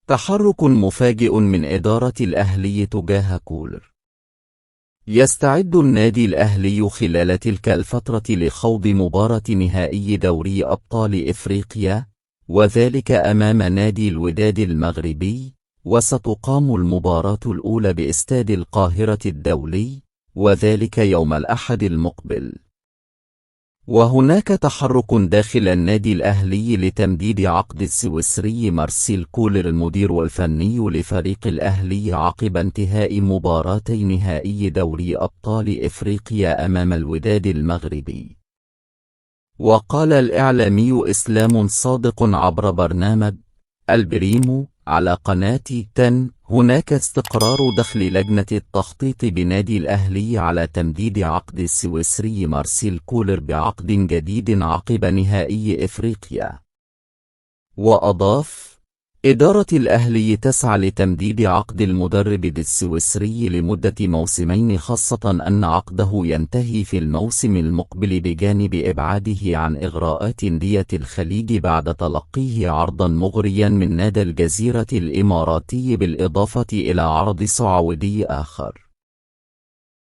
تحرك مفاجئ من إدارة الأهلي تجاه كولر. يستعد النادي الأهلي خلال تلك الفترة لخوض مباراة نهائي دوري أبطال إفريقيا، وذلك أمام نادي الوداد المغربي، وستقام المباراة الأولى باستاد القاهرة الدولي، وذلك يوم الأحد المقبل. وهناك تحرك داخل النادي الأهلي لتمديد عقد السويسري مارسيل كولر المدير الفني لفريق الأهلي عقب انتهاء مباراتي نهائي دوري أبطال إفريقيا أمام الوداد المغربي. وقال الإعلامي إسلام صادق عبر برنامج البريمو على قناة تن: هناك استقرار داخل لجنة التخطيط بنادي الأهلي على تمديد عقد السويسري مارسيل كولر بعقد جديد عقب نهائي إفريقيا. وأضاف: إدارة الأهلي تسعى لتمديد عقد المدرب السويسري لمدة موسمين، خاصة أن عقده ينتهي في الموسم المقبل بجانب إبعاده عن إغراءات أندية الخليج بعد تلقيه عرضا مغريا من نادي الجزيرة الإماراتي بالإضافة إلى عرض سعودي آخر.